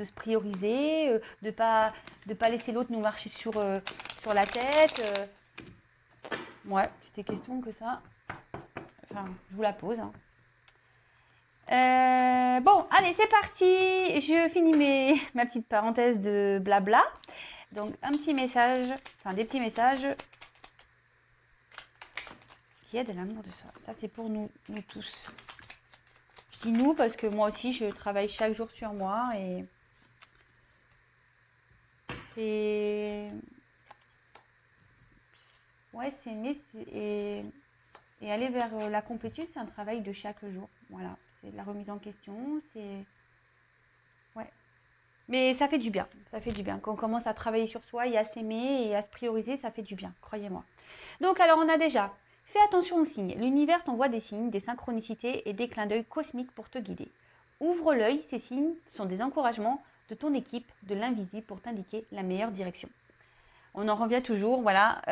de se prioriser, de pas laisser l'autre nous marcher sur la tête. Ouais, c'était question que ça. Enfin, je vous la pose. Hein. Bon, allez, c'est parti. Je finis ma petite parenthèse de blabla. Donc, un petit message, enfin des petits messages qui aident à l'amour de soi. Ça, c'est pour nous tous. Je dis nous parce que moi aussi, je travaille chaque jour sur moi et c'est... Ouais, c'est aimer et aller vers la complétude, c'est un travail de chaque jour. Voilà, c'est de la remise en question, c'est... Ouais. Mais ça fait du bien, ça fait du bien. Quand on commence à travailler sur soi et à s'aimer et à se prioriser, ça fait du bien, croyez-moi. Donc alors on a déjà, fais attention aux signes. L'univers t'envoie des signes, des synchronicités et des clins d'œil cosmiques pour te guider. Ouvre l'œil, ces signes sont des encouragements de ton équipe, de l'invisible pour t'indiquer la meilleure direction. On en revient toujours, voilà,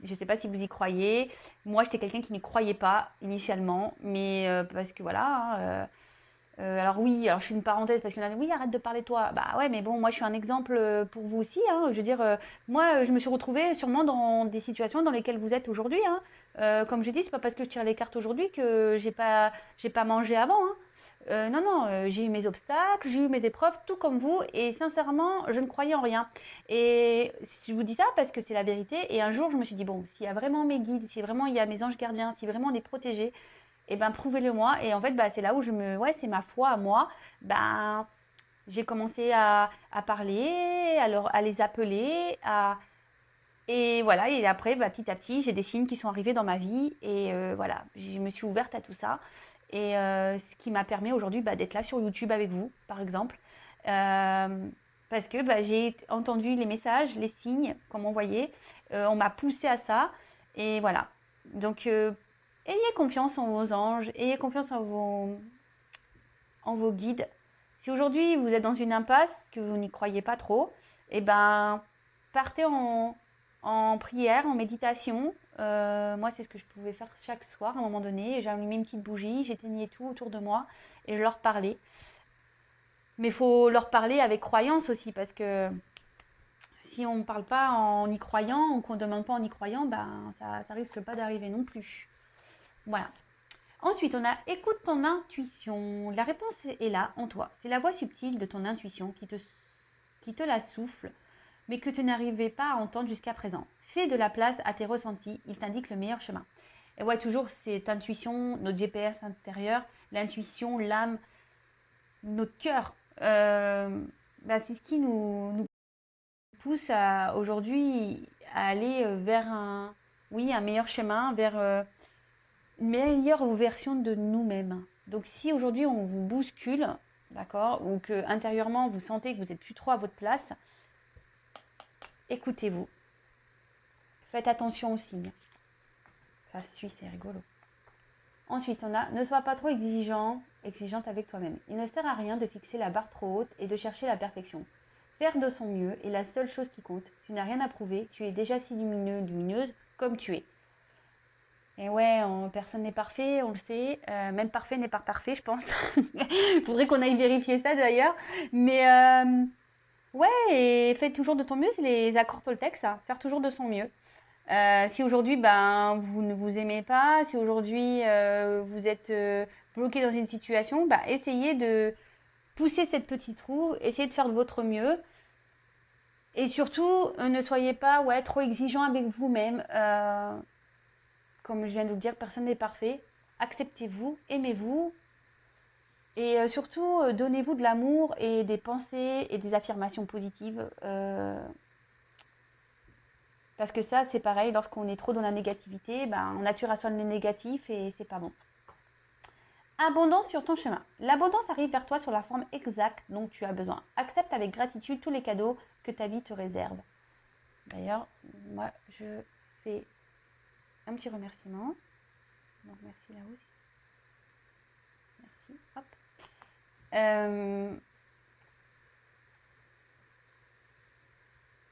je ne sais pas si vous y croyez. Moi, j'étais quelqu'un qui n'y croyait pas initialement, mais parce que voilà, hein, alors oui, alors je fais une parenthèse parce qu'il y en a oui, arrête de parler toi. Bah ouais, mais bon, moi je suis un exemple pour vous aussi. Hein. Je veux dire, moi je me suis retrouvée sûrement dans des situations dans lesquelles vous êtes aujourd'hui. Hein. Comme je dis, c'est pas parce que je tire les cartes aujourd'hui que j'ai pas mangé avant. Hein. Non, non, j'ai eu mes obstacles, j'ai eu mes épreuves, tout comme vous, et sincèrement, je ne croyais en rien. Et je vous dis ça parce que c'est la vérité. Et un jour, je me suis dit, bon, s'il y a vraiment mes guides, si vraiment il y a mes anges gardiens, si vraiment on est protégé, et ben prouvez-le moi. Et en fait, bah, c'est là où ouais, c'est ma foi à moi. Ben, j'ai commencé à parler, à les appeler, et voilà. Et après, bah, petit à petit, j'ai des signes qui sont arrivés dans ma vie. Et voilà, je me suis ouverte à tout ça. Et ce qui m'a permis aujourd'hui bah, d'être là sur YouTube avec vous, par exemple. Parce que bah, j'ai entendu les messages, les signes qu'on m'envoyait. On m'a poussé à ça. Et voilà. Donc, ayez confiance en vos anges, ayez confiance en vos guides. Si aujourd'hui vous êtes dans une impasse, que vous n'y croyez pas trop, eh ben, partez en prière, en méditation. Moi, c'est ce que je pouvais faire chaque soir à un moment donné. J'allumais une petite bougie, j'éteignais tout autour de moi et je leur parlais. Mais il faut leur parler avec croyance aussi, parce que si on ne parle pas en y croyant, ou qu'on ne demande pas en y croyant, ben, ça risque pas d'arriver non plus. Voilà. Ensuite, on a écoute ton intuition. La réponse est là, en toi. C'est la voix subtile de ton intuition qui te la souffle, mais que tu n'arrivais pas à entendre jusqu'à présent. Fais de la place à tes ressentis, il t'indique le meilleur chemin. Et ouais, toujours cette intuition, notre GPS intérieur, l'intuition, l'âme, notre cœur, bah, c'est ce qui nous pousse aujourd'hui à aller vers un meilleur chemin, vers une meilleure version de nous-mêmes. Donc si aujourd'hui on vous bouscule, d'accord, ou que intérieurement vous sentez que vous n'êtes plus trop à votre place, écoutez-vous. Faites attention aux signes. Ça suit, c'est rigolo. Ensuite, on a ne sois pas trop exigeante avec toi-même. Il ne sert à rien de fixer la barre trop haute et de chercher la perfection. Faire de son mieux est la seule chose qui compte. Tu n'as rien à prouver, tu es déjà si lumineux, lumineuse comme tu es. Et ouais, personne n'est parfait, on le sait. Même parfait n'est pas parfait, je pense. Il faudrait qu'on aille vérifier ça d'ailleurs. Mais ouais, et faites toujours de ton mieux, c'est les accords Toltec, ça. Faire toujours de son mieux. Si aujourd'hui, ben, vous ne vous aimez pas, si aujourd'hui vous êtes bloqué dans une situation, bah, essayez de pousser cette petite roue, essayez de faire de votre mieux. Et surtout, ne soyez pas ouais, trop exigeant avec vous-même. Comme je viens de vous le dire, personne n'est parfait. Acceptez-vous, aimez-vous. Et surtout, donnez-vous de l'amour et des pensées et des affirmations positives. Parce que ça, c'est pareil, lorsqu'on est trop dans la négativité, ben, on attire à soi le négatif et c'est pas bon. Abondance sur ton chemin. L'abondance arrive vers toi sur la forme exacte dont tu as besoin. Accepte avec gratitude tous les cadeaux que ta vie te réserve. D'ailleurs, moi, je fais un petit remerciement. Donc, merci là aussi. Merci. Hop.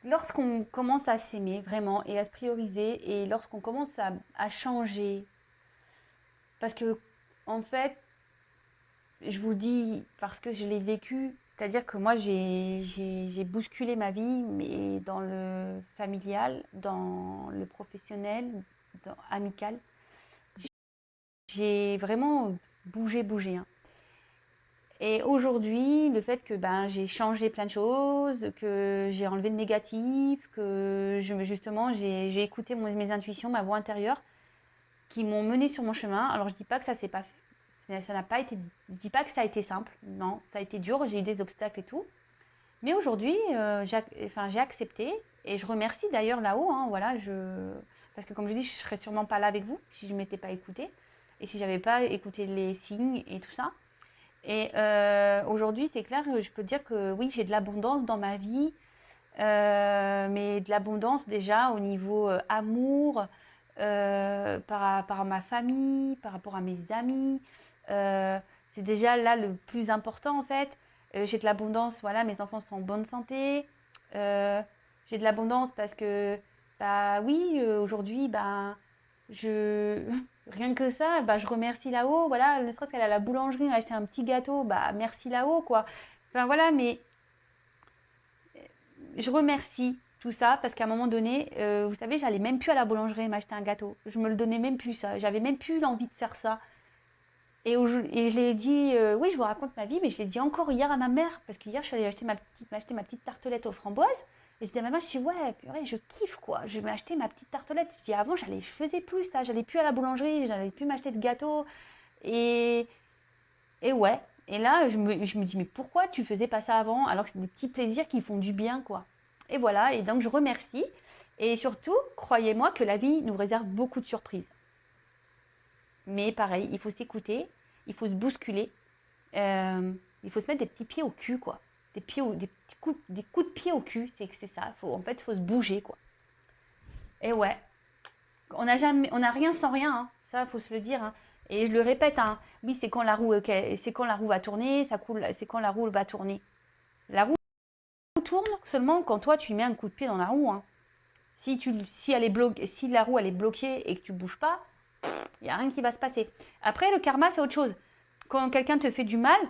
Lorsqu'on commence à s'aimer vraiment et à se prioriser et lorsqu'on commence à changer, parce que en fait, je vous le dis parce que je l'ai vécu, C'est-à-dire que moi, j'ai bousculé ma vie, mais dans le familial, dans le professionnel, amical. J'ai vraiment bougé, hein. Et aujourd'hui, le fait que ben, j'ai changé plein de choses, que j'ai enlevé le négatif, que justement j'ai écouté mes intuitions, ma voix intérieure, qui m'ont mené sur mon chemin. Alors je dis pas que ça n'a pas été, je dis pas que ça a été simple, non, ça a été dur, j'ai eu des obstacles et tout. Mais aujourd'hui, j'ai accepté et je remercie d'ailleurs là-haut, hein, voilà, parce que comme je dis, je serais sûrement pas là avec vous si je m'étais pas écoutée et si j'avais pas écouté les signes et tout ça. Et aujourd'hui, c'est clair, je peux dire que oui, j'ai de l'abondance dans ma vie, mais de l'abondance déjà au niveau amour, par rapport à ma famille, par rapport à mes amis. Euh, c'est déjà là le plus important en fait. J'ai de l'abondance, voilà, mes enfants sont en bonne santé. Euh, j'ai de l'abondance parce que, bah oui, aujourd'hui, bah, je, rien que ça, bah, je remercie là-haut, voilà, ne serait-ce qu'elle a la boulangerie, m'a acheté un petit gâteau, bah merci là-haut, quoi. Enfin voilà, mais je remercie tout ça parce qu'à un moment donné, vous savez, j'allais même plus à la boulangerie m'acheter un gâteau. Je me le donnais même plus ça. J'avais même plus l'envie de faire ça. Et je l'ai dit, oui, je vous raconte ma vie, mais je l'ai dit encore hier à ma mère parce qu'hier je suis allée m'acheter ma petite tartelette aux framboises. Et je dis à ma mère, je dis ouais, purée, je kiffe quoi. Je vais m'acheter ma petite tartelette. Je dis avant, je faisais plus ça. J'allais plus à la boulangerie, j'allais plus m'acheter de gâteau. Et, et ouais. Et là, je me dis, mais pourquoi tu faisais pas ça avant alors que c'est des petits plaisirs qui font du bien, quoi. Et voilà, et donc je remercie. Et surtout, croyez-moi que la vie nous réserve beaucoup de surprises. Mais pareil, il faut s'écouter, il faut se bousculer, il faut se mettre des petits pieds au cul, quoi. Des coups de pied au cul, c'est ça. En fait, il faut se bouger, quoi. Et ouais, on n'a rien sans rien, hein. Ça, faut se le dire, hein. Et je le répète, hein. Oui, c'est quand la roue va tourner, c'est quand la roue va tourner. La roue tourne seulement quand toi tu mets un coup de pied dans la roue, hein. Si la roue elle est bloquée et que tu bouges pas, il y a rien qui va se passer. Après, le karma, c'est autre chose. Quand quelqu'un te fait du mal,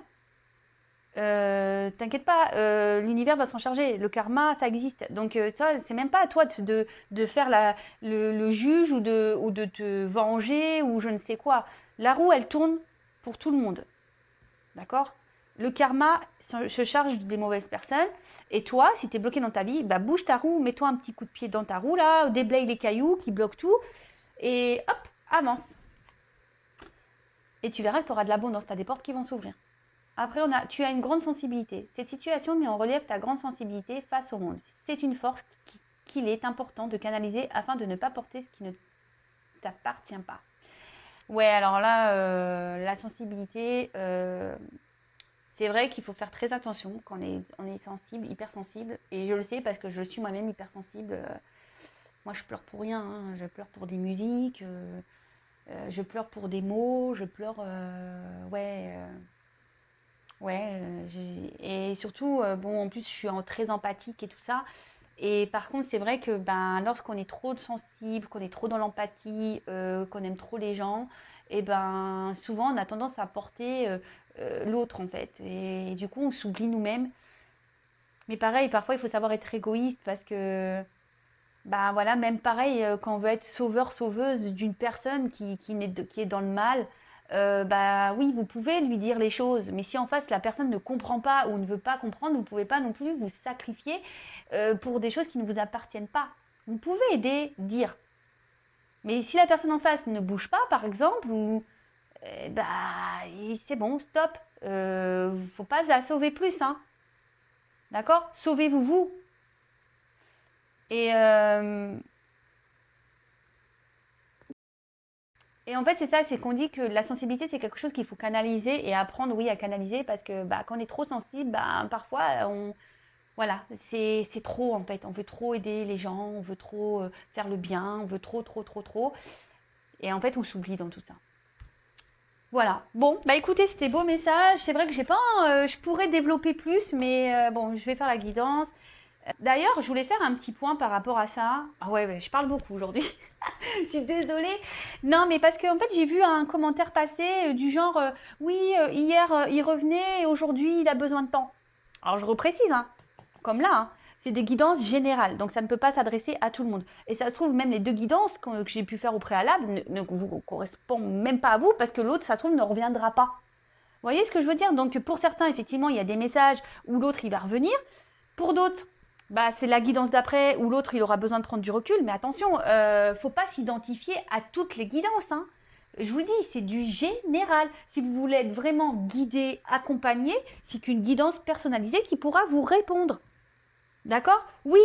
t'inquiète pas, l'univers va s'en charger. Le karma, ça existe. Donc, ça, c'est même pas à toi de faire le juge ou de te venger ou je ne sais quoi. La roue, elle tourne pour tout le monde. D'accord? Le karma se charge des mauvaises personnes. Et toi, si tu es bloqué dans ta vie, bah bouge ta roue, mets-toi un petit coup de pied dans ta roue, là, déblaye les cailloux qui bloquent tout. Et hop, avance. Et tu verras que tu auras de l'abondance. Tu as des portes qui vont s'ouvrir. Après, tu as une grande sensibilité. Cette situation met en relief ta grande sensibilité face au monde. C'est une force qu'il est important de canaliser afin de ne pas porter ce qui ne t'appartient pas. Ouais, alors là, la sensibilité, c'est vrai qu'il faut faire très attention quand on est sensible, hypersensible. Et je le sais parce que je suis moi-même hypersensible. Moi, je pleure pour rien, hein. Je pleure pour des musiques, je pleure pour des mots, je pleure, ouais. Ouais, et surtout, bon, en plus, je suis très empathique et tout ça. Et par contre, c'est vrai que ben, lorsqu'on est trop sensible, qu'on est trop dans l'empathie, qu'on aime trop les gens, et ben, souvent, on a tendance à porter l'autre, en fait. Et du coup, on s'oublie nous-mêmes. Mais pareil, parfois, il faut savoir être égoïste parce que, ben voilà, même pareil, quand on veut être sauveur, sauveuse d'une personne qui est dans le mal, bah oui, vous pouvez lui dire les choses, mais si en face la personne ne comprend pas ou ne veut pas comprendre, vous ne pouvez pas non plus vous sacrifier pour des choses qui ne vous appartiennent pas. Vous pouvez aider, dire. Mais si la personne en face ne bouge pas, par exemple, ou bah c'est bon, stop. Faut pas la sauver plus, hein. D'accord? Sauvez-vous vous. Et Et en fait, c'est ça, c'est qu'on dit que la sensibilité, c'est quelque chose qu'il faut canaliser et apprendre, oui, à canaliser parce que bah, quand on est trop sensible, bah, parfois, voilà, c'est trop en fait. On veut trop aider les gens, on veut trop faire le bien, on veut trop, trop, trop, trop. Et en fait, on s'oublie dans tout ça. Voilà. Bon, bah écoutez, c'était beau message. C'est vrai que j'ai pas, je pourrais développer plus, mais bon, je vais faire la guidance. D'ailleurs, je voulais faire un petit point par rapport à ça. Ah ouais, je parle beaucoup aujourd'hui. Je suis désolée. Non, mais parce qu'en fait, j'ai vu un commentaire passer du genre oui, hier il revenait et aujourd'hui il a besoin de temps. Alors je reprécise, hein, comme là, hein, c'est des guidances générales, donc ça ne peut pas s'adresser à tout le monde. Et ça se trouve, même les 2 guidances que j'ai pu faire au préalable ne vous correspondent même pas à vous, parce que l'autre, ça se trouve, ne reviendra pas. Vous voyez ce que je veux dire? Donc pour certains, effectivement, il y a des messages où l'autre, il va revenir. Pour d'autres, bah, c'est la guidance d'après, où l'autre, il aura besoin de prendre du recul. Mais attention, faut pas s'identifier à toutes les guidances, hein. Je vous dis, c'est du général. Si vous voulez être vraiment guidé, accompagné, c'est qu'une guidance personnalisée qui pourra vous répondre. D'accord? Oui,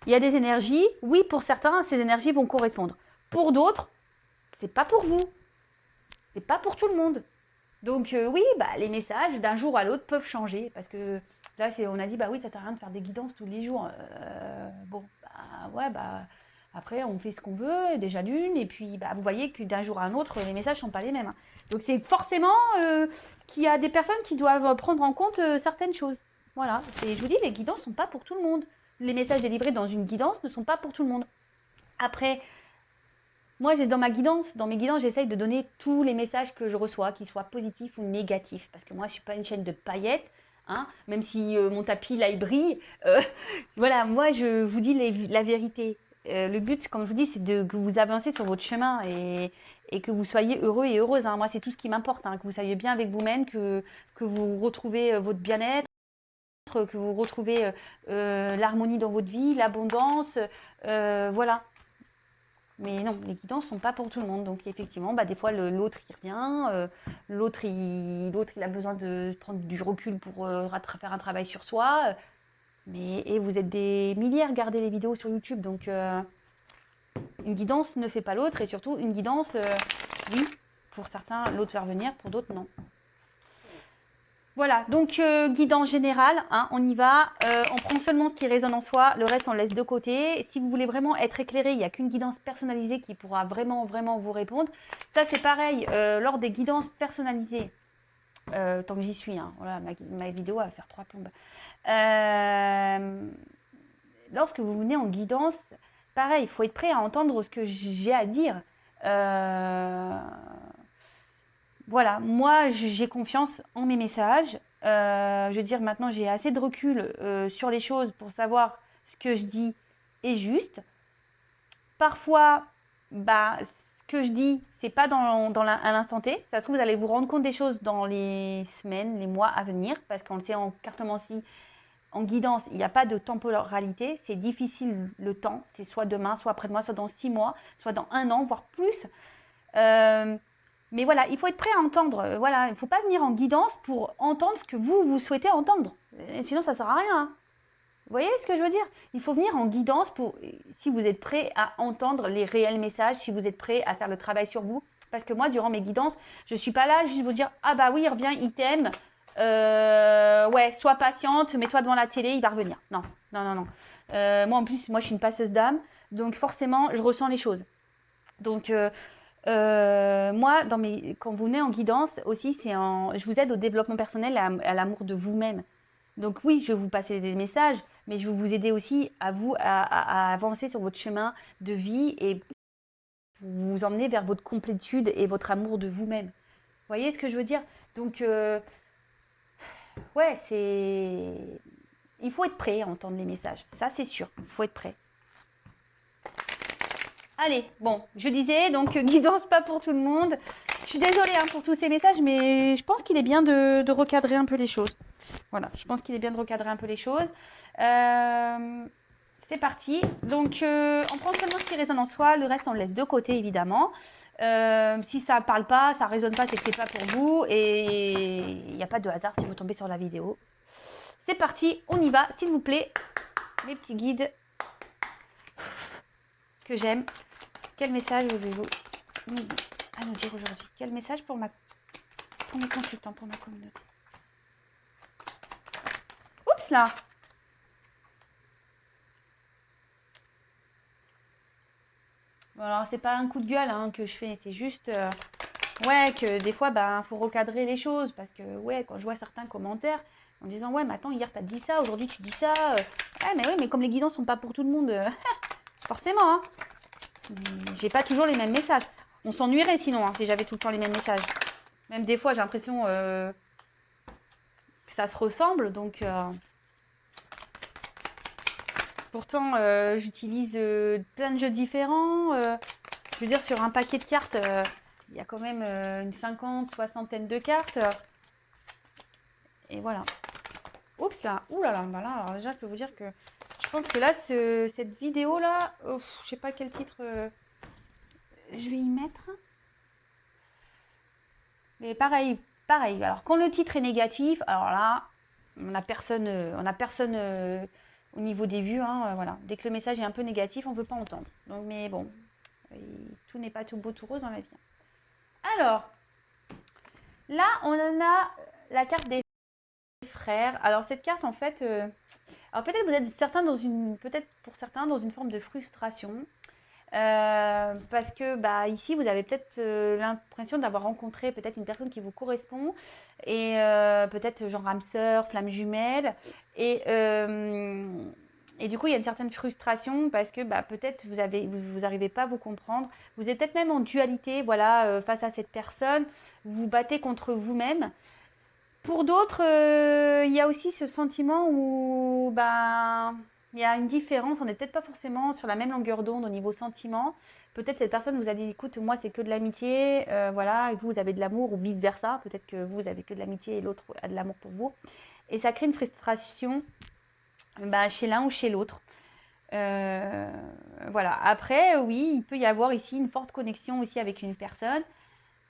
il y a des énergies. Oui, pour certains, ces énergies vont correspondre. Pour d'autres, c'est pas pour vous. C'est pas pour tout le monde. Donc oui, bah, les messages d'un jour à l'autre peuvent changer. Parce que là, on a dit, bah oui, ça sert à rien de faire des guidances tous les jours. Bon, bah ouais, bah après, on fait ce qu'on veut, déjà d'une. Et puis, bah, vous voyez que d'un jour à un autre, les messages ne sont pas les mêmes, hein. Donc c'est forcément qu'il y a des personnes qui doivent prendre en compte certaines choses. Voilà. Et je vous dis, les guidances ne sont pas pour tout le monde. Les messages délivrés dans une guidance ne sont pas pour tout le monde. Après, moi, dans mes guidances, j'essaye de donner tous les messages que je reçois, qu'ils soient positifs ou négatifs. Parce que moi, je ne suis pas une chaîne de paillettes, hein, même si mon tapis, là, il brille. Voilà, moi, je vous dis la vérité. Le but, comme je vous dis, c'est que vous avancez sur votre chemin et que vous soyez heureux et heureuse, hein. Moi, c'est tout ce qui m'importe, hein, que vous soyez bien avec vous-même, que vous retrouvez votre bien-être, que vous retrouvez l'harmonie dans votre vie, l'abondance. Voilà. Mais non, les guidances ne sont pas pour tout le monde. Donc effectivement, bah, des fois, l'autre, il revient. L'autre, il a besoin de prendre du recul pour faire un travail sur soi. Et vous êtes des milliers à regarder les vidéos sur YouTube. Donc une guidance ne fait pas l'autre. Et surtout, une guidance, oui, pour certains, l'autre va revenir. Pour d'autres, non. Voilà, donc guidance générale, hein, on y va. On prend seulement ce qui résonne en soi, le reste on le laisse de côté. Si vous voulez vraiment être éclairé, il n'y a qu'une guidance personnalisée qui pourra vraiment vous répondre. Ça c'est pareil, lors des guidances personnalisées, tant que j'y suis, hein, voilà, ma vidéo va faire 3 plombes. Lorsque vous venez en guidance, pareil, il faut être prêt à entendre ce que j'ai à dire. Voilà, moi j'ai confiance en mes messages. Je veux dire, maintenant j'ai assez de recul sur les choses pour savoir ce que je dis est juste. Parfois, bah, ce que je dis, c'est pas à l'instant T. Ça se trouve, vous allez vous rendre compte des choses dans les semaines, les mois à venir, parce qu'on le sait en cartomancie, en guidance, il n'y a pas de temporalité. C'est difficile le temps. C'est soit demain, soit après-demain, soit dans 6 mois, soit dans 1 an, voire plus. Mais voilà, il faut être prêt à entendre. Voilà, il ne faut pas venir en guidance pour entendre ce que vous souhaitez entendre. Sinon, ça ne sert à rien, hein. Vous voyez ce que je veux dire? Il faut venir en guidance si vous êtes prêt à entendre les réels messages, si vous êtes prêt à faire le travail sur vous. Parce que moi, durant mes guidances, je ne suis pas là juste vous dire « Ah bah oui, il revient, il t'aime. Ouais, sois patiente, mets-toi devant la télé, il va revenir. » Non, non, non, non. Moi, en plus, moi, je suis une passeuse d'âme. Donc, forcément, je ressens les choses. Donc, moi, quand vous venez en guidance aussi, je vous aide au développement personnel, à l'amour de vous-même. Donc oui, je vais vous passer des messages, mais je vais vous aider aussi à avancer sur votre chemin de vie et vous emmener vers votre complétude et votre amour de vous-même. Vous voyez ce que je veux dire? Donc, ouais, il faut être prêt à entendre les messages. Ça, c'est sûr. Il faut être prêt. Allez, bon, je disais, donc guidance pas pour tout le monde. Je suis désolée hein, pour tous ces messages, mais je pense qu'il est bien de recadrer un peu les choses. Voilà, je pense qu'il est bien de recadrer un peu les choses. C'est parti. Donc, on prend seulement ce qui résonne en soi. Le reste, on le laisse de côté, évidemment. Si ça ne parle pas, ça ne résonne pas, c'est que c'est pas pour vous. Et il n'y a pas de hasard si vous tombez sur la vidéo. C'est parti, on y va, s'il vous plaît. Mes petits guides que j'aime. Quel message avez-vous à nous dire aujourd'hui? Quel message pour mes consultants, pour ma communauté? Oups là! Bon, alors c'est pas un coup de gueule hein, que je fais, c'est juste ouais que des fois faut recadrer les choses parce que ouais quand je vois certains commentaires en disant ouais mais attends hier t'as dit ça, aujourd'hui tu dis ça, ouais mais comme les guidances sont pas pour tout le monde, forcément hein. J'ai pas toujours les mêmes messages. On s'ennuierait sinon hein, si j'avais tout le temps les mêmes messages. Même des fois j'ai l'impression que ça se ressemble donc Pourtant, j'utilise plein de jeux différents. Je veux dire, sur un paquet de cartes, il y a quand même une soixantaine de cartes. Et voilà. Oups là, ouh là là, bah là, alors déjà, je peux vous dire que je pense que là, cette vidéo-là, je sais pas quel titre je vais y mettre. Mais pareil. Alors, quand le titre est négatif, alors là, on n'a personne, au niveau des vues, hein, voilà. Dès que le message est un peu négatif, on ne veut pas entendre. Donc, mais bon, tout n'est pas tout beau, tout rose dans la vie. Alors, là, on en a la carte des frères. Alors, cette carte, en fait, alors peut-être vous êtes peut-être pour certains dans une forme de frustration. Parce que ici vous avez peut-être l'impression d'avoir rencontré peut-être une personne qui vous correspond et peut-être genre âme sœur, flamme jumelle et du coup il y a une certaine frustration parce que peut-être vous arrivez pas à vous comprendre, vous êtes peut-être même en dualité, voilà, face à cette personne, vous vous battez contre vous-même. Pour d'autres, il y a aussi ce sentiment où il y a une différence, on n'est peut-être pas forcément sur la même longueur d'onde au niveau sentiment. Peut-être cette personne vous a dit, écoute, moi c'est que de l'amitié, voilà, et vous avez de l'amour, ou vice-versa. Peut-être que vous avez que de l'amitié et l'autre a de l'amour pour vous. Et ça crée une frustration chez l'un ou chez l'autre. Voilà. Après, oui, il peut y avoir ici une forte connexion aussi avec une personne.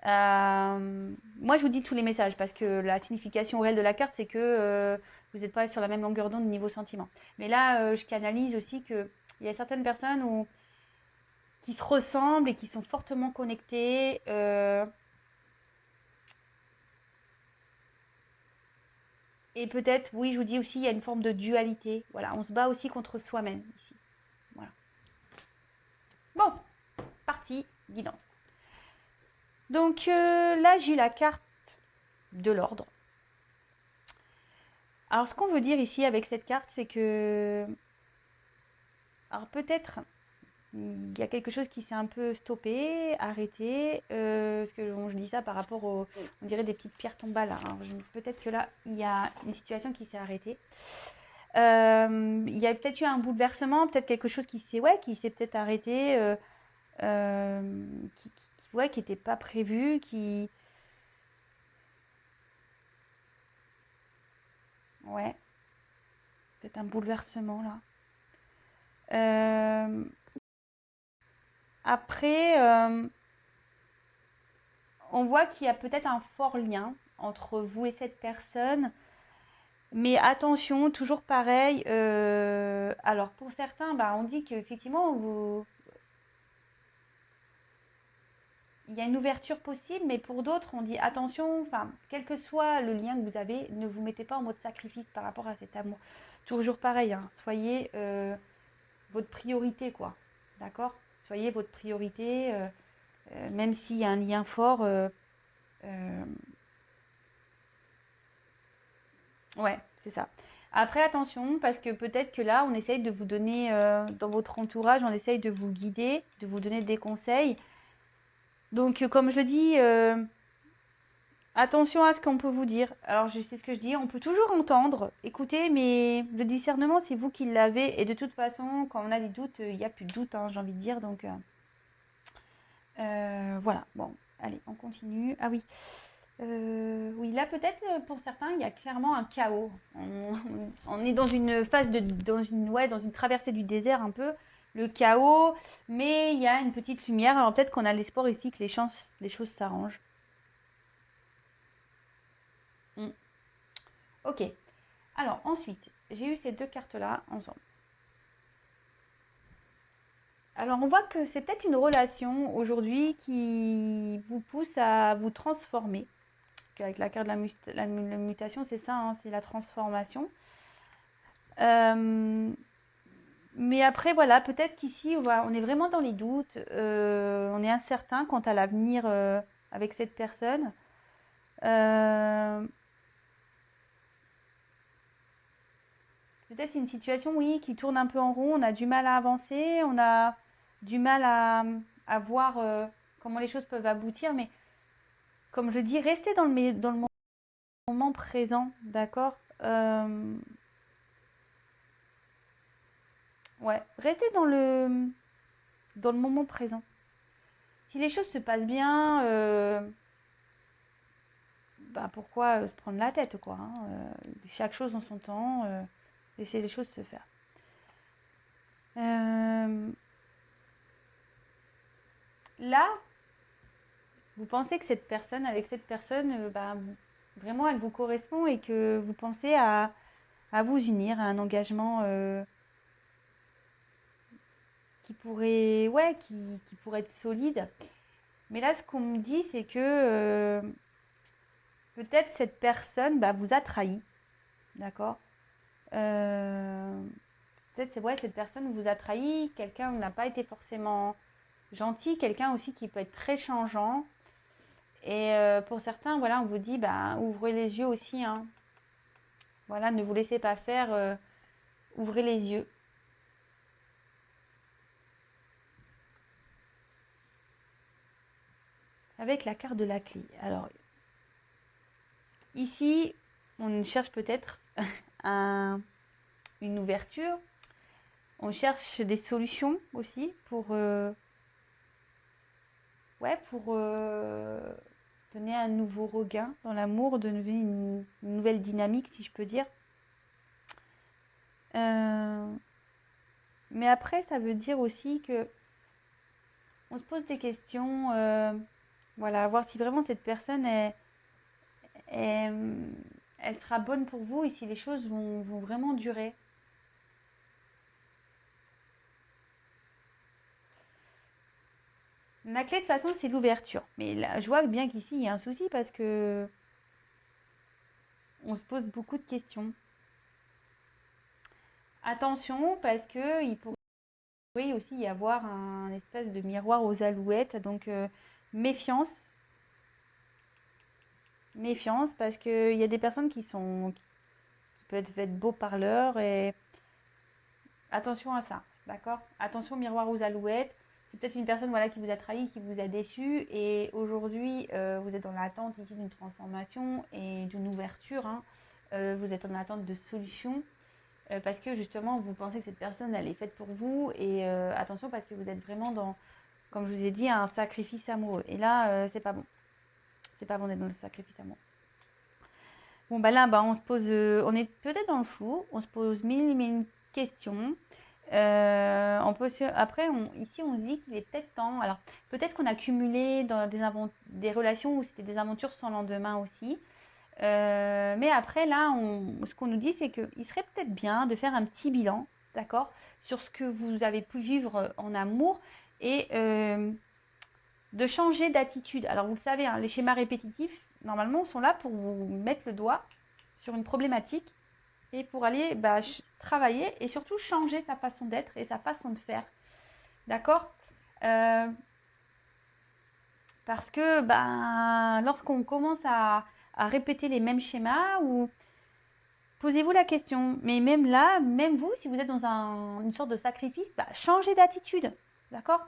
Moi, je vous dis tous les messages parce que la signification réelle de la carte, c'est que vous n'êtes pas sur la même longueur d'onde niveau sentiment. Mais là, je canalise aussi qu'il y a certaines personnes qui se ressemblent et qui sont fortement connectées. Et peut-être, oui, je vous dis aussi, il y a une forme de dualité. Voilà, on se bat aussi contre soi-même ici. Voilà. Bon, parti, guidance. Donc là, j'ai eu la carte de l'ordre. Alors, ce qu'on veut dire ici avec cette carte, c'est que... Alors, peut-être, il y a quelque chose qui s'est un peu stoppé, arrêté. Parce que je dis ça par rapport on dirait des petites pierres tombales. Alors, peut-être que là, il y a une situation qui s'est arrêtée. Il y a peut-être eu un bouleversement, peut-être quelque chose qui s'est peut-être arrêté, qui n'était pas prévu, Ouais, peut-être un bouleversement là. Après, on voit qu'il y a peut-être un fort lien entre vous et cette personne. Mais attention, toujours pareil. Alors pour certains, on dit qu'effectivement, il y a une ouverture possible, mais pour d'autres, on dit attention, enfin, quel que soit le lien que vous avez, ne vous mettez pas en mode sacrifice par rapport à cet amour. Toujours pareil, hein, soyez votre priorité, quoi. D'accord? Soyez votre priorité, même s'il y a un lien fort. Ouais, c'est ça. Après, attention, parce que peut-être que là, on essaye de vous donner, dans votre entourage, on essaye de vous guider, de vous donner des conseils. Donc, comme je le dis, attention à ce qu'on peut vous dire. Alors, je sais ce que je dis, on peut toujours entendre, écouter, mais le discernement, c'est vous qui l'avez. Et de toute façon, quand on a des doutes, il n'y a plus de doute, hein, j'ai envie de dire. Donc, voilà. Bon, allez, on continue. Ah oui. Oui, là peut-être pour certains, il y a clairement un chaos. On est dans une phase dans une traversée du désert un peu, le chaos, mais il y a une petite lumière. Alors peut-être qu'on a l'espoir ici que les choses s'arrangent. Ok. Alors ensuite, j'ai eu ces deux cartes-là ensemble. Alors on voit que c'est peut-être une relation aujourd'hui qui vous pousse à vous transformer. Avec la carte de la mutation, c'est ça, hein, c'est la transformation. Mais après, voilà, peut-être qu'ici, on est vraiment dans les doutes, on est incertain quant à l'avenir avec cette personne. Peut-être c'est une situation, oui, qui tourne un peu en rond, on a du mal à avancer, on a du mal à voir comment les choses peuvent aboutir, mais comme je dis, restez dans le moment présent, d'accord? Ouais, restez dans le moment présent. Si les choses se passent bien, bah pourquoi se prendre la tête, quoi, hein, chaque chose en son temps, laisser les choses se faire. Là, vous pensez que avec cette personne, bah, vraiment, elle vous correspond et que vous pensez à vous unir à un engagement qui pourrait être solide. Mais là, ce qu'on me dit, c'est que peut-être cette personne bah, vous a trahi, d'accord. Peut-être cette personne vous a trahi, quelqu'un n'a pas été forcément gentil, quelqu'un aussi qui peut être très changeant. Et pour certains, voilà, on vous dit, bah, ouvrez les yeux aussi, hein. Voilà, ne vous laissez pas faire, ouvrez les yeux. Avec la carte de la clé. Alors, ici, on cherche peut-être une ouverture. On cherche des solutions aussi pour donner un nouveau regain dans l'amour, donner une nouvelle dynamique, si je peux dire. Mais après, ça veut dire aussi que on se pose des questions, voilà, voir si vraiment cette personne elle sera bonne pour vous et si les choses vont vraiment durer. La clé de toute façon c'est l'ouverture. Mais là, je vois bien qu'ici il y a un souci parce que on se pose beaucoup de questions. Attention parce que il pourrait aussi y avoir un espèce de miroir aux alouettes. Donc méfiance. Méfiance parce qu'il y a des personnes qui peuvent être beaux parleurs et attention à ça, d'accord. Attention au miroir aux alouettes. C'est peut-être une personne voilà, qui vous a trahi, qui vous a déçu. Et aujourd'hui, vous êtes dans l'attente ici d'une transformation et d'une ouverture. Hein. Vous êtes en attente de solutions. Parce que justement, vous pensez que cette personne, elle est faite pour vous. Et attention, parce que vous êtes vraiment dans, comme je vous ai dit, un sacrifice amoureux. Et là, c'est pas bon. C'est pas bon d'être dans le sacrifice amoureux. Bon, bah là, bah, on se pose, on est peut-être dans le flou. On se pose mille questions. Après, ici, on se dit qu'il est peut-être temps. Alors, peut-être qu'on a cumulé dans des relations où c'était des aventures sans lendemain aussi. Mais après, là, ce qu'on nous dit, c'est qu'il serait peut-être bien de faire un petit bilan, d'accord, sur ce que vous avez pu vivre en amour et de changer d'attitude. Alors, vous le savez, hein, les schémas répétitifs, normalement, sont là pour vous mettre le doigt sur une problématique et pour aller travailler et surtout changer sa façon d'être et sa façon de faire. D'accord. Parce que lorsqu'on commence à répéter les mêmes schémas, ou posez-vous la question, mais même là, même vous, si vous êtes dans une sorte de sacrifice, changez d'attitude. D'accord.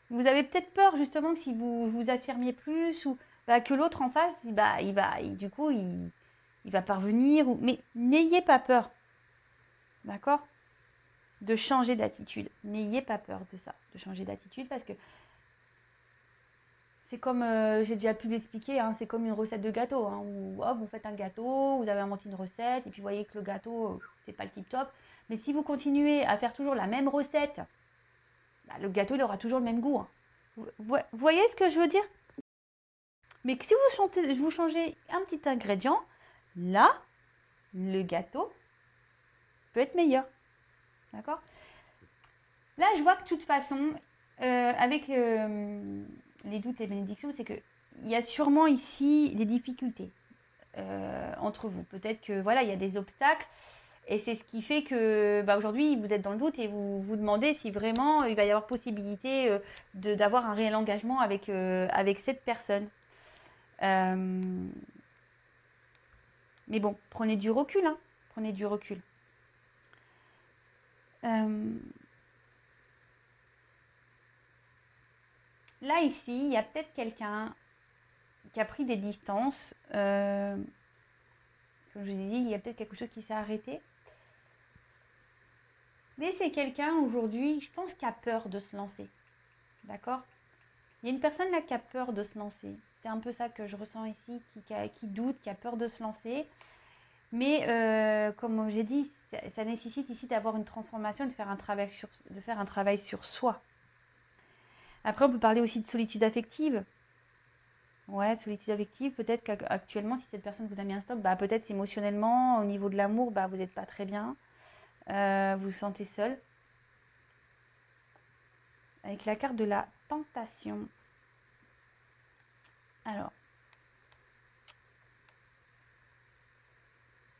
Vous avez peut-être peur justement que si vous vous affirmiez plus ou que l'autre en face, du coup, il va parvenir. Mais n'ayez pas peur, d'accord, de changer d'attitude. N'ayez pas peur de ça, de changer d'attitude, parce que c'est comme, j'ai déjà pu l'expliquer, hein, c'est comme une recette de gâteau, hein, où vous faites un gâteau, vous avez inventé une recette, et puis vous voyez que le gâteau, c'est pas le tip top. Mais si vous continuez à faire toujours la même recette, le gâteau, il aura toujours le même goût. Hein. Vous voyez ce que je veux dire? Mais si vous changez un petit ingrédient, là, le gâteau peut être meilleur. D'accord? Là, je vois que de toute façon, avec les doutes et les bénédictions, c'est qu'il y a sûrement ici des difficultés entre vous. Peut-être que voilà, il y a des obstacles. Et c'est ce qui fait que aujourd'hui, vous êtes dans le doute et vous vous demandez si vraiment il va y avoir possibilité d'avoir un réel engagement avec cette personne. Mais bon, prenez du recul, hein. Prenez du recul. Là, ici, il y a peut-être quelqu'un qui a pris des distances. Comme je vous ai dit, il y a peut-être quelque chose qui s'est arrêté. Mais c'est quelqu'un aujourd'hui, je pense, qui a peur de se lancer. D'accord? Il y a une personne là qui a peur de se lancer. C'est un peu ça que je ressens ici, qui doute, qui a peur de se lancer. Mais comme j'ai dit, ça nécessite ici d'avoir une transformation, de faire un travail sur soi. Après, on peut parler aussi de solitude affective. Ouais, solitude affective, peut-être qu'actuellement, si cette personne vous a mis un stop, bah, peut-être émotionnellement, au niveau de l'amour, bah, vous n'êtes pas très bien. Vous vous sentez seul. Avec la carte de la tentation. Alors,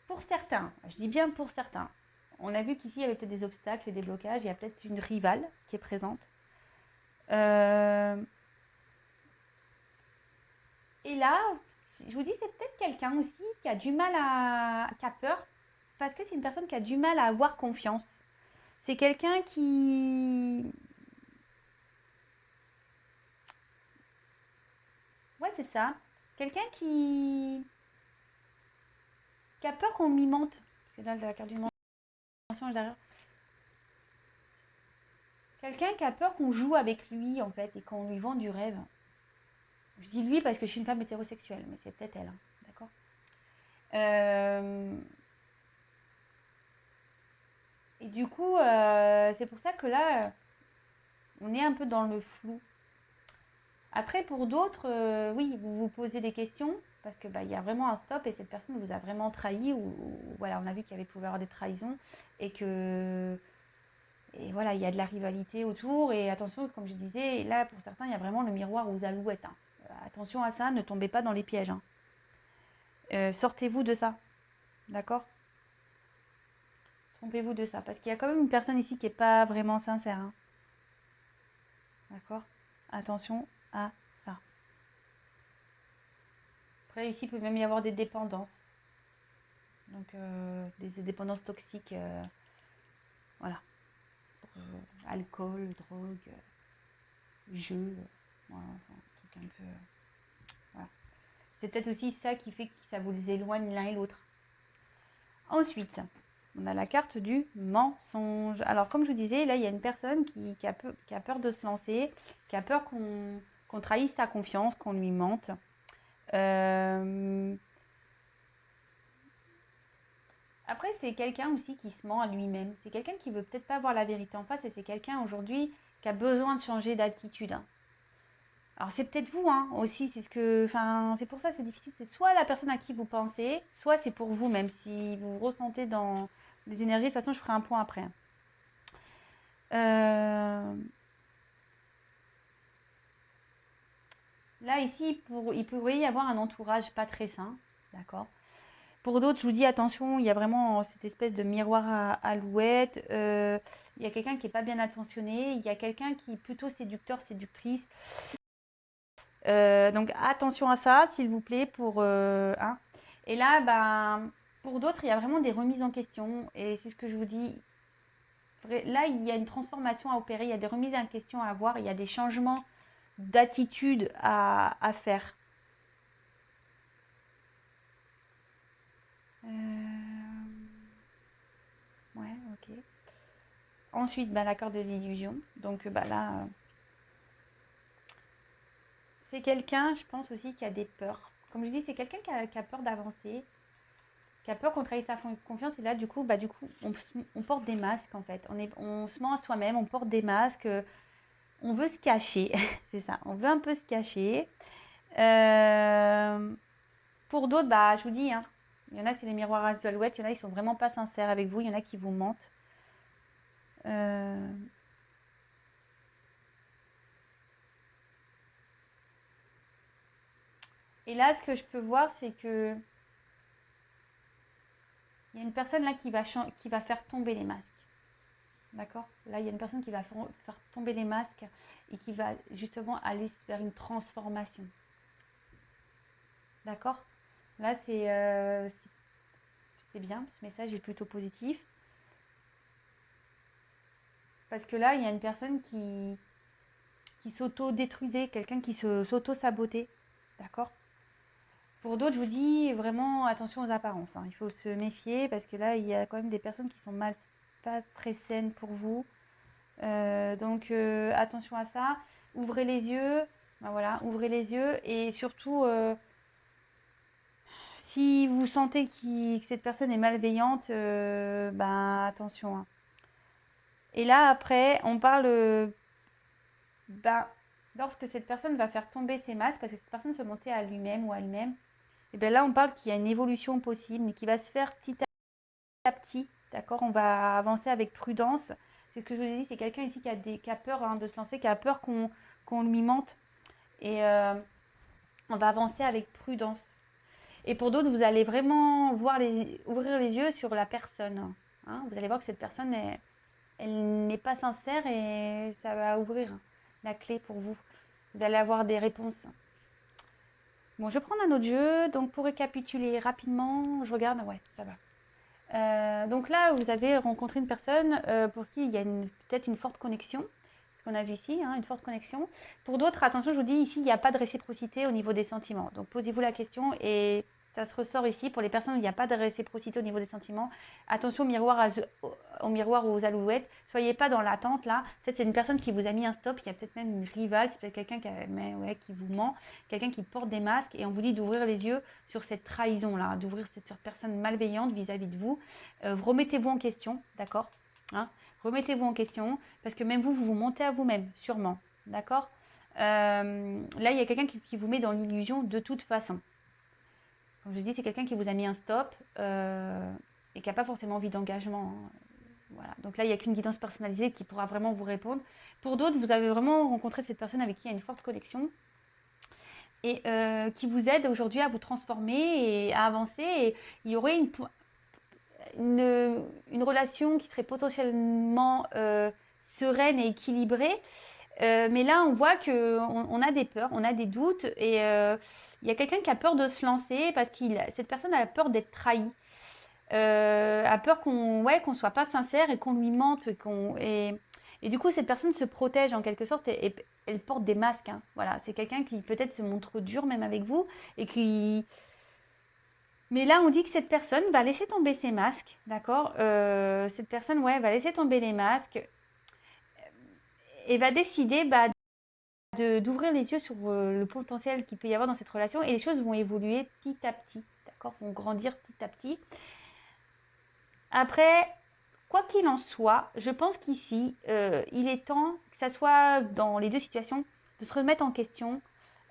pour certains, je dis bien pour certains, on a vu qu'ici, il y avait peut-être des obstacles et des blocages. Il y a peut-être une rivale qui est présente. Et là, je vous dis, c'est peut-être quelqu'un aussi qui a du mal qui a peur, parce que c'est une personne qui a du mal à avoir confiance. C'est quelqu'un qui... Ouais, c'est ça. Quelqu'un qui a peur qu'on lui mente. Parce que là, la carte du mensonge derrière. Quelqu'un qui a peur qu'on joue avec lui, en fait, et qu'on lui vend du rêve. Je dis lui parce que je suis une femme hétérosexuelle, mais c'est peut-être elle, hein, d'accord. Et du coup, c'est pour ça que là, on est un peu dans le flou. Après, pour d'autres, oui, vous vous posez des questions parce que bah, il y a vraiment un stop et cette personne vous a vraiment trahi ou voilà, on a vu qu'il y avait pouvait avoir des trahisons et que et voilà, il y a de la rivalité autour et attention, comme je disais, là pour certains, il y a vraiment le miroir aux alouettes, hein. Attention à ça, ne tombez pas dans les pièges, hein. Sortez-vous de ça, d'accord? Trompez-vous de ça parce qu'il y a quand même une personne ici qui n'est pas vraiment sincère, hein. D'accord? Attention à ça. Après, ici, il peut même y avoir des dépendances. Donc, des dépendances toxiques, voilà. Alcool, drogue, jeu, voilà, enfin, un truc un peu. Voilà. C'est peut-être aussi ça qui fait que ça vous éloigne l'un et l'autre. Ensuite, on a la carte du mensonge. Alors, comme je vous disais, là, il y a une personne qui a peur de se lancer, qui a peur qu'on trahisse sa confiance, qu'on lui mente. Après, c'est quelqu'un aussi qui se ment à lui-même. C'est quelqu'un qui veut peut-être pas voir la vérité en face et c'est quelqu'un aujourd'hui qui a besoin de changer d'attitude, hein. Alors c'est peut-être vous, hein, aussi, enfin, c'est pour ça que c'est difficile. C'est soit la personne à qui vous pensez, soit c'est pour vous, même si vous ressentez dans des énergies. De toute façon, je ferai un point après. Là, ici, il pourrait y avoir un entourage pas très sain, d'accord. Pour d'autres, je vous dis attention, il y a vraiment cette espèce de miroir à alouette. Il y a quelqu'un qui n'est pas bien attentionné. Il y a quelqu'un qui est plutôt séducteur, séductrice. Donc attention à ça, s'il vous plaît, hein. Et là, ben, pour d'autres, il y a vraiment des remises en question. Et c'est ce que je vous dis. Là, il y a une transformation à opérer. Il y a des remises en question à avoir. Il y a des changements d'attitude à faire. Ouais, ok. Ensuite, bah, l'accord de l'illusion. Donc bah, là, c'est quelqu'un, je pense aussi, qui a des peurs. Comme je dis, c'est quelqu'un qui a peur d'avancer, qui a peur qu'on trahisse sa confiance. Et là, du coup, on porte des masques en fait. On se ment à soi-même, on porte des masques. On veut se cacher, c'est ça. On veut un peu se cacher. Pour d'autres, bah, je vous dis, hein, il y en a, c'est les miroirs à alouettes. Il y en a, ils sont vraiment pas sincères avec vous. Il y en a qui vous mentent. Et là, ce que je peux voir, c'est que il y a une personne là qui va faire tomber les masques. D'accord? Là, il y a une personne qui va faire tomber les masques et qui va justement aller vers une transformation. D'accord? Là, c'est bien, ce message est plutôt positif. Parce que là, il y a une personne qui s'auto-détruisait, quelqu'un qui s'auto-sabotait. D'accord? Pour d'autres, je vous dis vraiment attention aux apparences, hein. Il faut se méfier parce que là, il y a quand même des personnes qui sont mal, pas très saine pour vous. Donc attention à ça. Ouvrez les yeux. Ben voilà, ouvrez les yeux et surtout si vous sentez que cette personne est malveillante, ben attention, hein. Et là après, on parle ben, lorsque cette personne va faire tomber ses masques, parce que cette personne se monter à lui-même ou à elle-même, et bien là on parle qu'il y a une évolution possible, mais qui va se faire petit à petit, d'accord? On va avancer avec prudence. C'est ce que je vous ai dit, c'est quelqu'un ici qui a peur de se lancer, qui a peur qu'on lui mente. Et on va avancer avec prudence. Et pour d'autres, vous allez vraiment ouvrir les yeux sur la personne, hein. Vous allez voir que cette personne, elle n'est pas sincère et ça va ouvrir la clé pour vous. Vous allez avoir des réponses. Bon, je vais prendre un autre jeu. Donc, pour récapituler rapidement, je regarde. Ouais, ça va. Donc là, vous avez rencontré une personne pour qui il y a peut-être une forte connexion. Ce qu'on a vu ici, hein, une forte connexion. Pour d'autres, attention, je vous dis ici, il n'y a pas de réciprocité au niveau des sentiments. Donc, posez-vous la question et ça se ressort ici. Pour les personnes où il n'y a pas de réciprocité au niveau des sentiments, attention au miroir ou aux alouettes. Soyez pas dans l'attente là. Peut-être c'est une personne qui vous a mis un stop. Il y a peut-être même une rivale. C'est peut-être quelqu'un qui vous ment. Quelqu'un qui porte des masques et on vous dit d'ouvrir les yeux sur cette trahison là, d'ouvrir cette personne malveillante vis-à-vis de vous. Remettez-vous en question, d'accord, hein, remettez-vous en question parce que même vous vous mentez à vous-même, sûrement, d'accord. Là, il y a quelqu'un qui vous met dans l'illusion de toute façon. Comme je dis, c'est quelqu'un qui vous a mis un stop et qui n'a pas forcément envie d'engagement, hein. Voilà. Donc là, il n'y a qu'une guidance personnalisée qui pourra vraiment vous répondre. Pour d'autres, vous avez vraiment rencontré cette personne avec qui il y a une forte connexion et qui vous aide aujourd'hui à vous transformer et à avancer. Et il y aurait une relation qui serait potentiellement sereine et équilibrée. Mais là, on voit qu'on a des peurs, on a des doutes et il y a quelqu'un qui a peur de se lancer parce que cette personne a peur d'être trahie. A peur qu'on soit pas sincère et qu'on lui mente. Et du coup, cette personne se protège en quelque sorte et elle porte des masques, hein. Voilà, c'est quelqu'un qui peut-être se montre dur même avec vous et qui... Mais là, on dit que cette personne va laisser tomber ses masques, d'accord. Cette personne, ouais, va laisser tomber les masques et va décider d'ouvrir les yeux sur le potentiel qu'il peut y avoir dans cette relation et les choses vont évoluer petit à petit, d'accord, vont grandir petit à petit. Après, quoi qu'il en soit, je pense qu'ici, il est temps, que ça soit dans les deux situations, de se remettre en question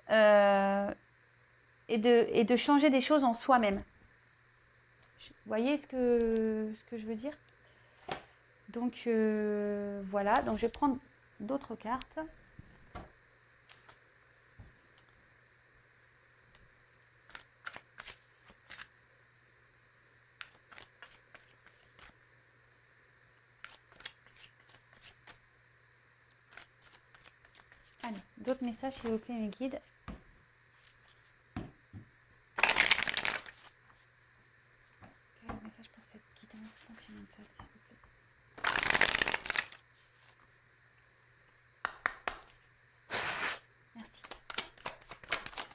et de changer des choses en soi-même. Vous voyez ce que je veux dire? Donc voilà, donc je vais prendre d'autres cartes. Allez, d'autres messages s'il vous plaît, mes guides. Quel message pour cette guidance sentimentale, s'il vous plaît? Merci.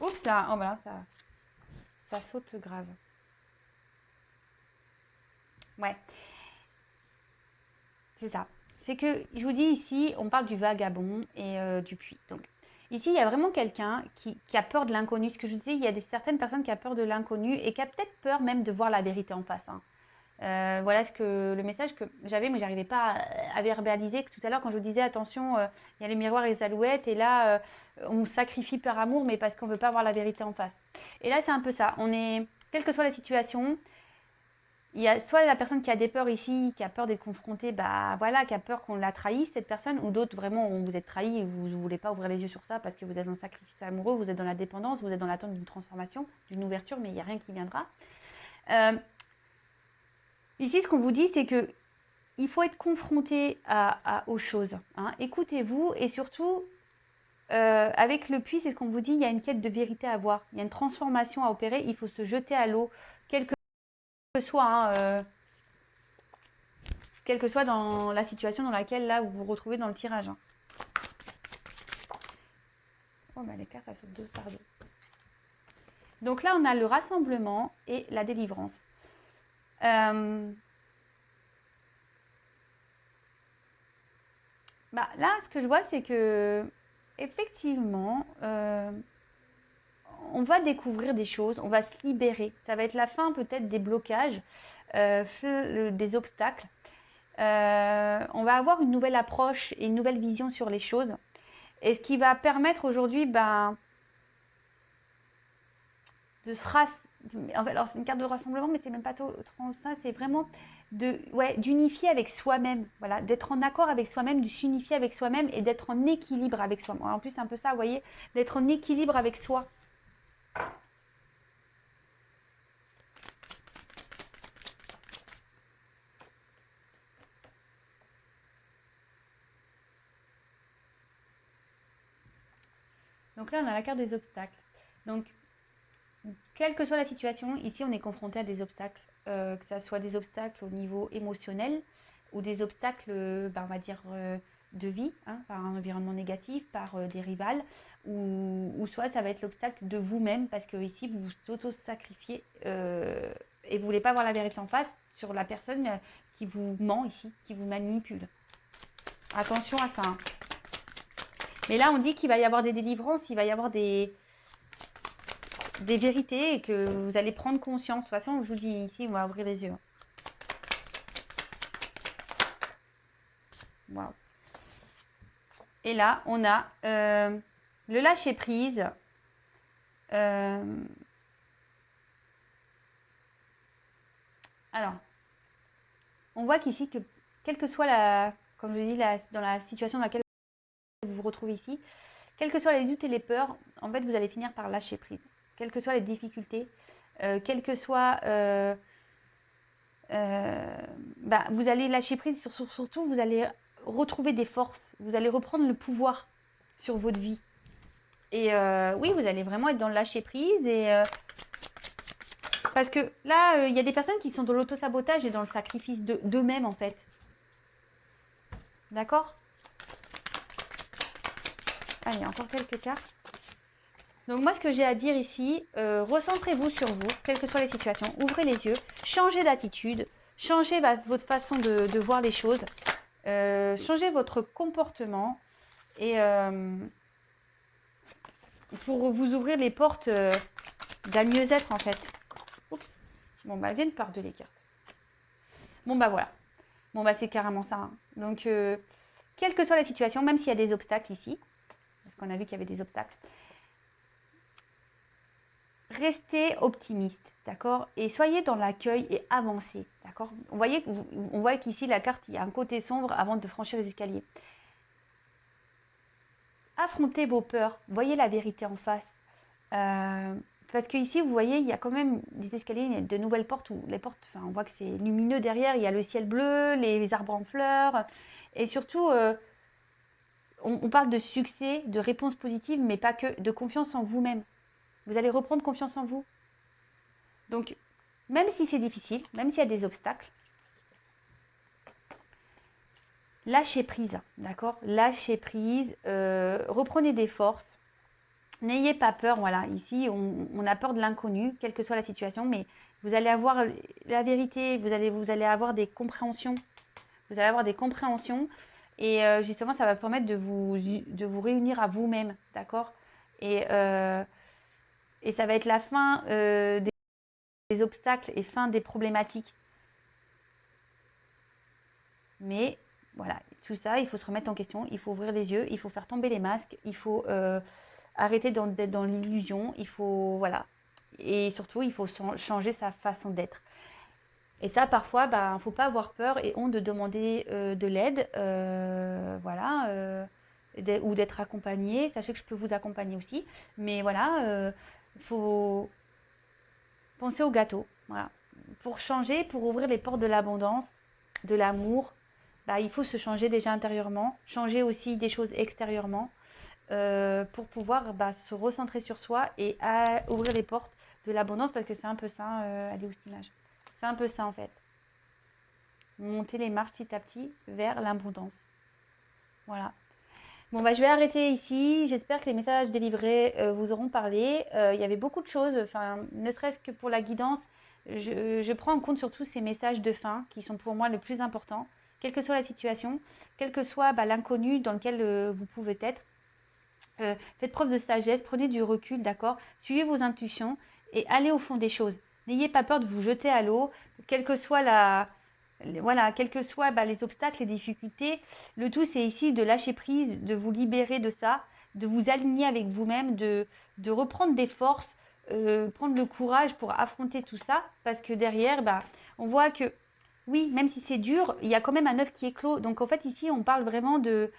Oups, oh voilà, ça saute grave. Ouais, c'est ça. C'est que, je vous dis ici, on parle du vagabond et du puits. Donc, ici, il y a vraiment quelqu'un qui a peur de l'inconnu. Ce que je vous disais, il y a certaines personnes qui ont peur de l'inconnu et qui a peut-être peur même de voir la vérité en face, hein. Voilà le message que j'avais, mais j'arrivais pas à verbaliser. Que tout à l'heure, quand je vous disais attention, il y a les miroirs et les alouettes, et là, on sacrifie par amour, mais parce qu'on veut pas voir la vérité en face. Et là, c'est un peu ça. Quelle que soit la situation, il y a soit la personne qui a des peurs ici, qui a peur d'être confrontée, bah voilà, qui a peur qu'on la trahisse, cette personne, ou d'autres vraiment, vous êtes trahi et vous ne voulez pas ouvrir les yeux sur ça parce que vous êtes dans le sacrifice amoureux, vous êtes dans la dépendance, vous êtes dans l'attente d'une transformation, d'une ouverture, mais il n'y a rien qui viendra. Ici, ce qu'on vous dit, c'est que il faut être confronté aux choses, hein. Écoutez-vous et surtout, avec le puits, c'est ce qu'on vous dit, il y a une quête de vérité à voir, il y a une transformation à opérer, il faut se jeter à l'eau, quel que soit, hein, quelle que soit dans la situation dans laquelle là vous vous retrouvez dans le tirage, hein. Oh bah les cartes elles sautent deux par deux. Donc là on a le rassemblement et la délivrance. Bah, là, ce que je vois, c'est que, effectivement, on va découvrir des choses, on va se libérer. Ça va être la fin peut-être des blocages, des obstacles. On va avoir une nouvelle approche et une nouvelle vision sur les choses. Et ce qui va permettre aujourd'hui, ben, de se rassembler. En fait, alors c'est une carte de rassemblement, mais c'est même pas trop ça, c'est vraiment d'unifier avec soi-même, voilà, d'être en accord avec soi-même, de s'unifier avec soi-même et d'être en équilibre avec soi-même. En plus, c'est un peu ça, vous voyez, d'être en équilibre avec soi. Donc là, on a la carte des obstacles. Donc, quelle que soit la situation, ici, on est confronté à des obstacles, que ce soit des obstacles au niveau émotionnel ou des obstacles, on va dire, de vie, hein, par un environnement négatif, par des rivales, ou soit ça va être l'obstacle de vous-même, parce que ici, vous vous auto-sacrifiez et vous ne voulez pas voir la vérité en face sur la personne qui vous ment ici, qui vous manipule. Attention à ça. Hein. Mais là, on dit qu'il va y avoir des délivrances, il va y avoir des vérités et que vous allez prendre conscience. De toute façon, je vous dis ici, on va ouvrir les yeux. Wow. Et là, on a le lâcher prise. Alors, on voit qu'ici, que quelle que soit comme je dis, dans la situation dans laquelle vous vous retrouvez ici, quels que soient les doutes et les peurs, en fait, vous allez finir par lâcher prise. Quelles que soient les difficultés, quelles que soient... vous allez lâcher prise, surtout vous allez retrouver des forces, vous allez reprendre le pouvoir sur votre vie. Et oui, vous allez vraiment être dans le lâcher prise. Et parce que là, il y a des personnes qui sont dans l'auto-sabotage et dans le sacrifice d'eux-mêmes, en fait. D'accord? Allez, encore quelques cartes. Donc moi, ce que j'ai à dire ici, recentrez-vous sur vous, quelles que soient les situations, ouvrez les yeux, changez d'attitude, changez votre façon de voir les choses, changez votre comportement et pour vous ouvrir les portes d'un mieux-être en fait. Oups. Bon bah, elles viennent par deux les cartes. Bon bah voilà. Bon bah c'est carrément ça. Hein. Donc, quelle que soit la situation, même s'il y a des obstacles ici, parce qu'on a vu qu'il y avait des obstacles, restez optimiste, d'accord? Et soyez dans l'accueil et avancez, d'accord? On voit qu'ici, la carte, il y a un côté sombre avant de franchir les escaliers. Affrontez vos peurs, voyez la vérité en face. Parce que ici, vous voyez, il y a quand même des escaliers, il y a de nouvelles portes où les portes, enfin, on voit que c'est lumineux derrière, il y a le ciel bleu, les arbres en fleurs, et surtout, on parle de succès, de réponses positives, mais pas que, de confiance en vous-même. Vous allez reprendre confiance en vous. Donc, même si c'est difficile, même s'il y a des obstacles, lâchez prise, d'accord? Lâchez prise, reprenez des forces. N'ayez pas peur, voilà. Ici, on a peur de l'inconnu, quelle que soit la situation, mais vous allez avoir la vérité, vous allez avoir des compréhensions. Vous allez avoir des compréhensions et justement, ça va permettre de vous réunir à vous-même, d'accord? Et ça va être la fin des obstacles et fin des problématiques. Mais voilà, tout ça, il faut se remettre en question, il faut ouvrir les yeux, il faut faire tomber les masques, il faut arrêter d'être dans l'illusion, il faut, voilà. Et surtout, il faut changer sa façon d'être. Et ça, parfois, il ne faut pas avoir peur et honte de demander de l'aide, voilà, ou d'être accompagné. Sachez que je peux vous accompagner aussi. Mais voilà, il faut penser au gâteau. Voilà. Pour changer, pour ouvrir les portes de l'abondance, de l'amour, il faut se changer déjà intérieurement, changer aussi des choses extérieurement pour pouvoir se recentrer sur soi et ouvrir les portes de l'abondance parce que c'est un peu ça, elle est où cette image? C'est un peu ça en fait. Monter les marches petit à petit vers l'abondance. Voilà. Bon, je vais arrêter ici. J'espère que les messages délivrés vous auront parlé. Il y avait beaucoup de choses, ne serait-ce que pour la guidance. Je prends en compte surtout ces messages de fin qui sont pour moi les plus importants. quelle que soit la situation, quel que soit l'inconnu dans lequel vous pouvez être. Faites preuve de sagesse, prenez du recul, d'accord? Suivez vos intuitions et allez au fond des choses. N'ayez pas peur de vous jeter à l'eau, quelle que soit voilà, quels que soient les obstacles, les difficultés. Le tout, c'est ici de lâcher prise, de vous libérer de ça, de vous aligner avec vous-même, de reprendre des forces, prendre le courage pour affronter tout ça, parce que derrière, on voit que, oui, même si c'est dur, il y a quand même un œuf qui éclot. Donc en fait, ici, on parle vraiment de...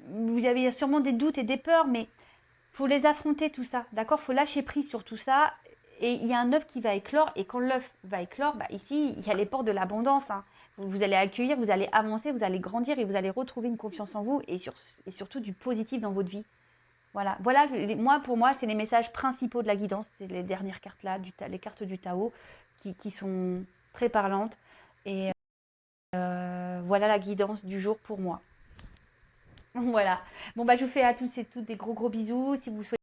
Vous avez sûrement des doutes et des peurs, mais faut les affronter tout ça, d'accord? Faut lâcher prise sur tout ça. Et il y a un œuf qui va éclore, et quand l'œuf va éclore, ici, il y a les portes de l'abondance, hein. Vous allez accueillir, vous allez avancer, vous allez grandir et vous allez retrouver une confiance en vous et surtout du positif dans votre vie. Voilà, voilà, pour moi, c'est les messages principaux de la guidance. C'est les dernières cartes là, les cartes du Tao, qui sont très parlantes. Et voilà la guidance du jour pour moi. Voilà. Bon, je vous fais à tous et toutes des gros bisous. Si vous souhaitez